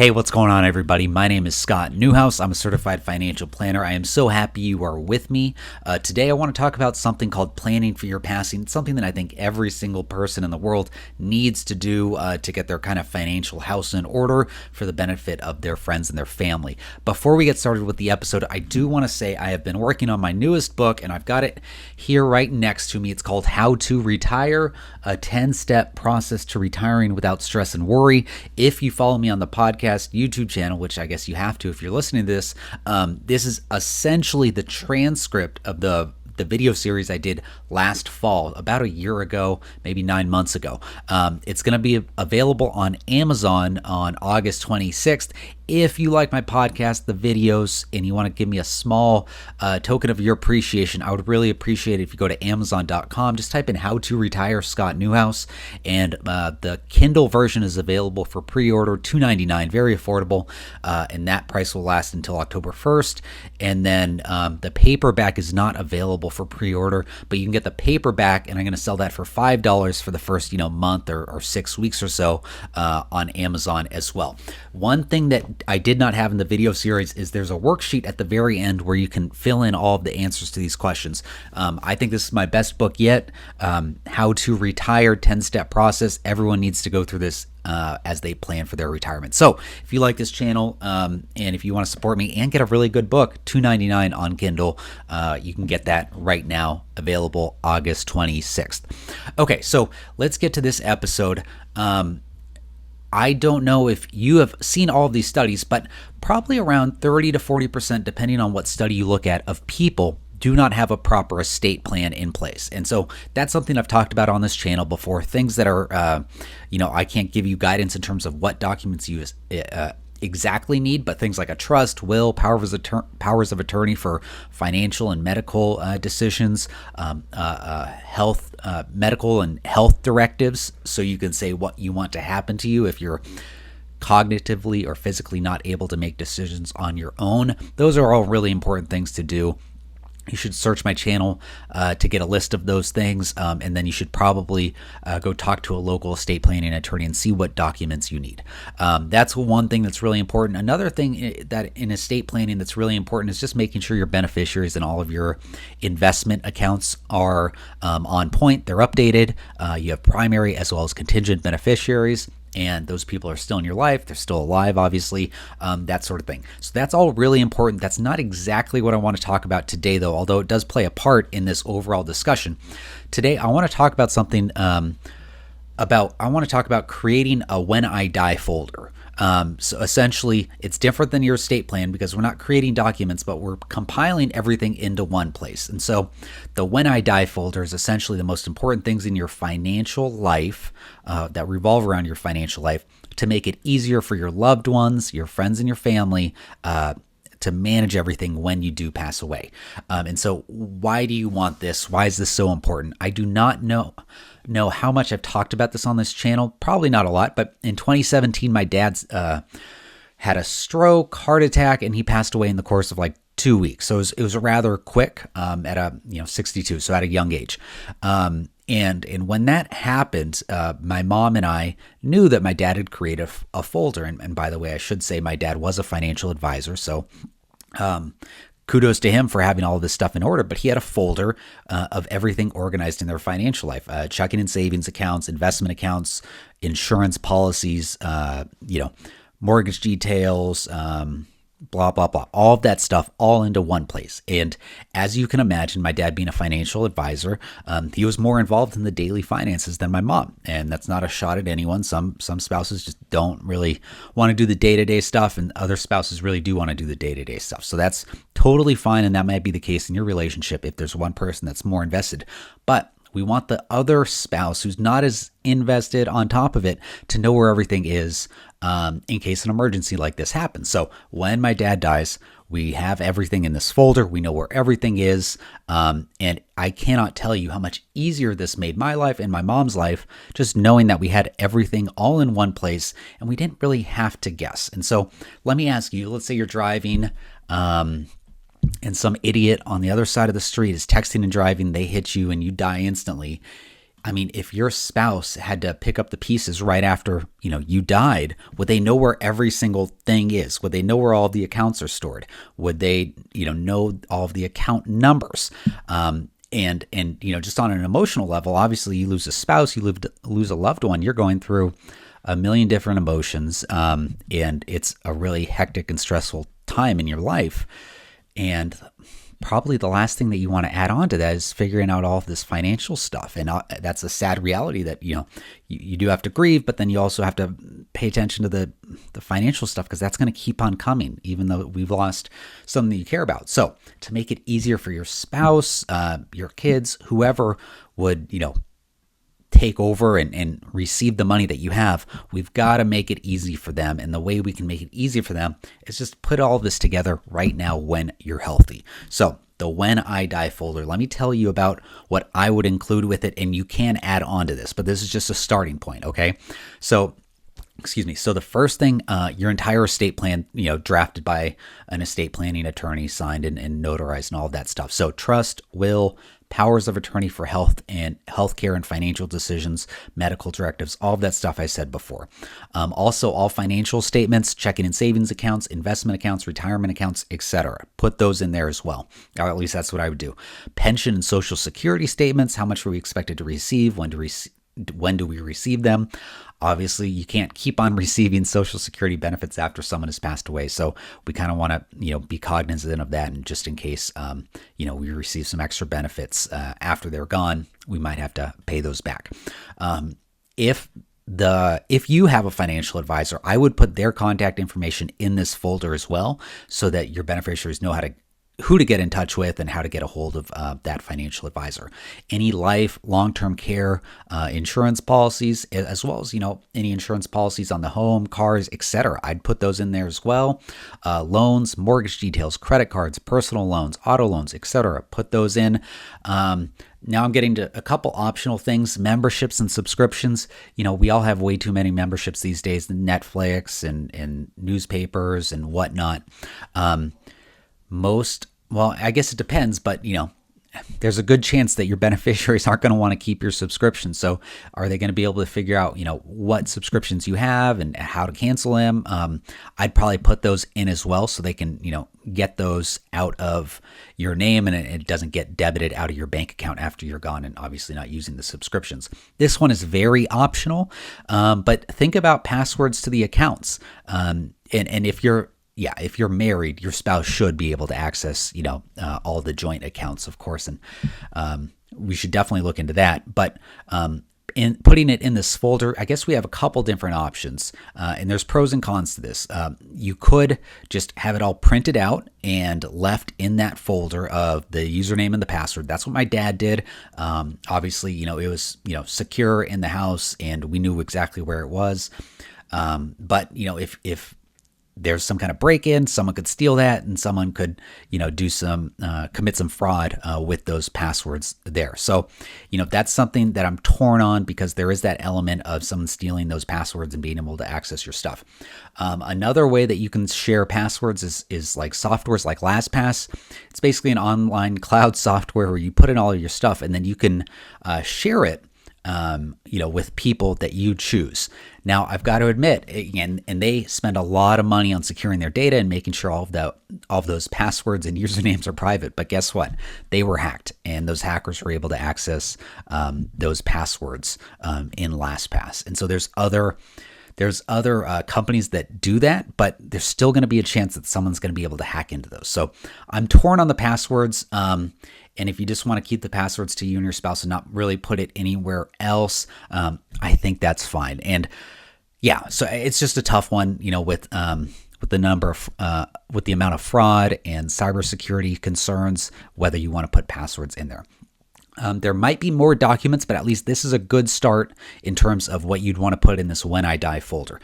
Hey, what's going on, everybody? My name is Scott Newhouse. I'm a certified financial planner. I am so happy you are with me. Today, I want to talk about something called planning for your passing. It's something that I think every single person in the world needs to do to get their kind of financial house in order for the benefit of their friends and their family. Before we get started with the episode, I do want to say I have been working on my newest book, and I've got it here right next to me. It's called How to Retire, a 10-step process to retiring without stress and worry. If you follow me on the podcast, YouTube channel, which I guess you have to if you're listening to this, this is essentially the transcript of the video series I did last fall, about a year ago, maybe 9 months ago. It's going to be available on Amazon on August 26th. If you like my podcast, the videos, and you want to give me a small token of your appreciation, I would really appreciate it if you go to Amazon.com, just type in How to Retire Scott Newhouse, and the Kindle version is available for pre-order, $2.99, very affordable, and that price will last until October 1st. And then the paperback is not available for pre-order, but you can get the paperback, and I'm going to sell that for $5 for the first month or 6 weeks or so on Amazon as well. One thing that I did not have in the video series is there's a worksheet at the very end where you can fill in all of the answers to these questions. I think this is my best book yet. How to Retire, 10-step process. Everyone needs to go through this as they plan for their retirement. So if you like this channel and if you want to support me and get a really good book, $2.99 on Kindle, you can get that right now, available August 26th. Okay, so let's get to this episode. I don't know if you have seen all of these studies, but probably around 30 to 40%, depending on what study you look at, of people do not have a proper estate plan in place. And so that's something I've talked about on this channel before. Things that are, I can't give you guidance in terms of what documents you exactly need, but things like a trust, will, powers of attorney for financial and medical decisions, medical and health directives, so you can say what you want to happen to you if you're cognitively or physically not able to make decisions on your own. Those are all really important things to do. You should search my channel to get a list of those things, and then you should probably go talk to a local estate planning attorney and see what documents you need. That's one thing that's really important. Another thing that in estate planning that's really important is just making sure your beneficiaries and all of your investment accounts are on point. They're updated. You have primary as well as contingent beneficiaries, and those people are still in your life. They're still alive, obviously, that sort of thing. So that's all really important. That's not exactly what I want to talk about today, though, although it does play a part in this overall discussion. Today, I want to talk about something I want to talk about creating a When I Die folder. So essentially, it's different than your estate plan because we're not creating documents, but we're compiling everything into one place. And so the When I Die folder is essentially the most important things in your financial life that revolve around your financial life to make it easier for your loved ones, your friends, and your family to manage everything when you do pass away. And so why do you want this? Why is this so important? I do not know how much I've talked about this on this channel. Probably not a lot, but in 2017, my dad's had a stroke, heart attack, and he passed away in the course of like 2 weeks. So it was rather quick at 62, so at a young age. And when that happened, my mom and I knew that my dad had created a folder. And by the way, I should say my dad was a financial advisor. So kudos to him for having all of this stuff in order. But he had a folder of everything organized in their financial life, checking and savings accounts, investment accounts, insurance policies, mortgage details, blah, blah, blah, all of that stuff all into one place. And as you can imagine, my dad being a financial advisor, he was more involved in the daily finances than my mom. And that's not a shot at anyone. Some spouses just don't really want to do the day-to-day stuff, and other spouses really do want to do the day-to-day stuff. So that's totally fine, and that might be the case in your relationship if there's one person that's more invested. But we want the other spouse who's not as invested on top of it to know where everything is in case an emergency like this happens. So when my dad dies, we have everything in this folder. We know where everything is. And I cannot tell you how much easier this made my life and my mom's life, just knowing that we had everything all in one place and we didn't really have to guess. And so let me ask you, let's say you're driving and some idiot on the other side of the street is texting and driving, they hit you and you die instantly. I mean, if your spouse had to pick up the pieces right after, you died, would they know where every single thing is? Would they know where all the accounts are stored? Would they, know all of the account numbers? And just on an emotional level, obviously you lose a spouse, you lose a loved one, you're going through a million different emotions, and it's a really hectic and stressful time in your life. And probably the last thing that you want to add on to that is figuring out all of this financial stuff. And that's a sad reality that, you do have to grieve, but then you also have to pay attention to the financial stuff, because that's going to keep on coming, even though we've lost something that you care about. So to make it easier for your spouse, your kids, whoever would, take over and receive the money that you have, we've got to make it easy for them. And the way we can make it easy for them is just put all this together right now when you're healthy. So the When I Die folder, let me tell you about what I would include with it, and you can add on to this, but this is just a starting point, okay? So the first thing, your entire estate plan, drafted by an estate planning attorney, signed and notarized and all of that stuff. So trust, will, powers of attorney for health and healthcare and financial decisions, medical directives, all of that stuff I said before. Also, all financial statements, checking and savings accounts, investment accounts, retirement accounts, etc. Put those in there as well. Or at least that's what I would do. Pension and social security statements, how much are we expected to receive, when do we receive them? Obviously, you can't keep on receiving Social Security benefits after someone has passed away. So we kind of want to, be cognizant of that. And just in case, we receive some extra benefits after they're gone, we might have to pay those back. If you have a financial advisor, I would put their contact information in this folder as well, so that your beneficiaries know who to get in touch with and how to get a hold of that financial advisor. Any life, long-term care, insurance policies, as well as, any insurance policies on the home, cars, etc. I'd put those in there as well. Loans, mortgage details, credit cards, personal loans, auto loans, etc. Put those in. Now I'm getting to a couple optional things, memberships and subscriptions. We all have way too many memberships these days, Netflix and newspapers and whatnot. Well, I guess it depends, but there's a good chance that your beneficiaries aren't going to want to keep your subscription. So are they going to be able to figure out, what subscriptions you have and how to cancel them? I'd probably put those in as well, so they can, get those out of your name and it doesn't get debited out of your bank account after you're gone, and obviously not using the subscriptions. This one is very optional, but think about passwords to the accounts. And if you're married, your spouse should be able to access, all the joint accounts, of course, and we should definitely look into that. But in putting it in this folder, I guess we have a couple different options, and there's pros and cons to this. You could just have it all printed out and left in that folder of the username and the password. That's what my dad did. Obviously, it was, secure in the house, and we knew exactly where it was. But if there's some kind of break-in, someone could steal that, and someone could, commit some fraud with those passwords there. So, that's something that I'm torn on, because there is that element of someone stealing those passwords and being able to access your stuff. Another way that you can share passwords is like softwares like LastPass. It's basically an online cloud software where you put in all of your stuff, and then you can share it with people that you choose. Now, I've got to admit, and they spend a lot of money on securing their data and making sure all of those passwords and usernames are private. But guess what? They were hacked, and those hackers were able to access those passwords in LastPass. And so there's other companies that do that, but there's still going to be a chance that someone's going to be able to hack into those. So I'm torn on the passwords. And if you just want to keep the passwords to you and your spouse and not really put it anywhere else, I think that's fine. And yeah, so it's just a tough one, with the amount of fraud and cybersecurity concerns, whether you want to put passwords in there. There might be more documents, but at least this is a good start in terms of what you'd want to put in this When I Die folder.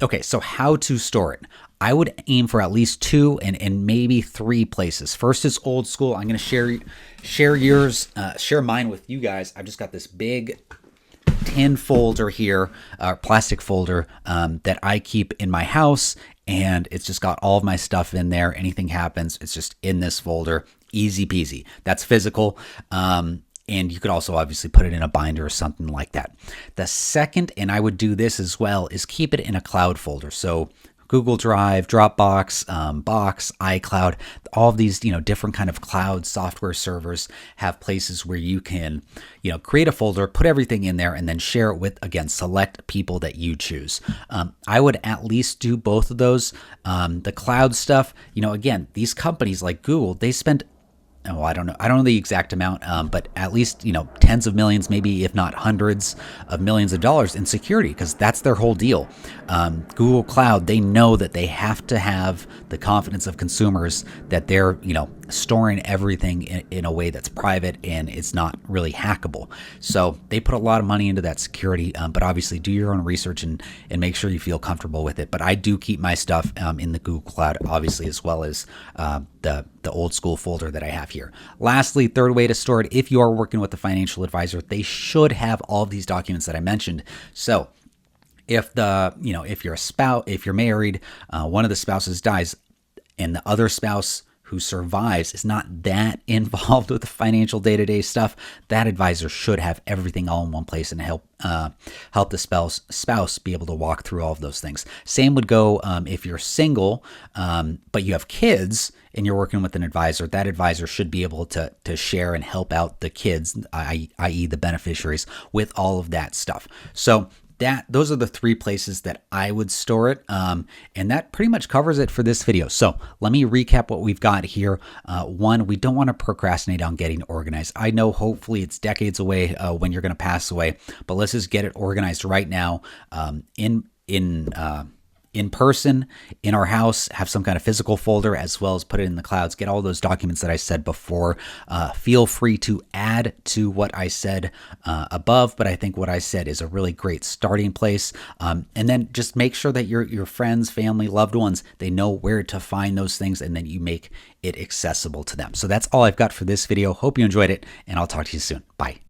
Okay, so how to store it. I would aim for at least 2 and maybe 3 places. First is old school. I'm going to share mine with you guys. I've just got this big tin folder here, plastic folder that I keep in my house, and it's just got all of my stuff in there. Anything happens, it's just in this folder. Easy peasy. That's physical. And you could also obviously put it in a binder or something like that. The second, and I would do this as well, is keep it in a cloud folder. So Google Drive, Dropbox, Box, iCloud, all of these, different kind of cloud software servers have places where you can, create a folder, put everything in there, and then share it with, again, select people that you choose. I would at least do both of those. The cloud stuff, again, these companies like Google, they spend I don't know the exact amount, but at least, tens of millions, maybe if not hundreds of millions of dollars in security, because that's their whole deal. Google Cloud, they know that they have to have the confidence of consumers that they're, storing everything in a way that's private and it's not really hackable. So they put a lot of money into that security, but obviously do your own research and make sure you feel comfortable with it. But I do keep my stuff in the Google Cloud, obviously, as well as the old school folder that I have here. Lastly, third way to store it, if you are working with a financial advisor, they should have all of these documents that I mentioned. So if if you're a spouse, if you're married, one of the spouses dies and the other spouse who survives is not that involved with the financial day-to-day stuff, that advisor should have everything all in one place and help the spouse be able to walk through all of those things. Same would go if you're single, but you have kids and you're working with an advisor. That advisor should be able to share and help out the kids, i.e. the beneficiaries, with all of that stuff. So those are the three places that I would store it. And that pretty much covers it for this video. So let me recap what we've got here. One, we don't want to procrastinate on getting organized. I know hopefully it's decades away when you're going to pass away, but let's just get it organized right now in person, in our house, have some kind of physical folder, as well as put it in the clouds, get all those documents that I said before. Feel free to add to what I said above, but I think what I said is a really great starting place. And then just make sure that your friends, family, loved ones, they know where to find those things, and then you make it accessible to them. So that's all I've got for this video. Hope you enjoyed it, and I'll talk to you soon. Bye.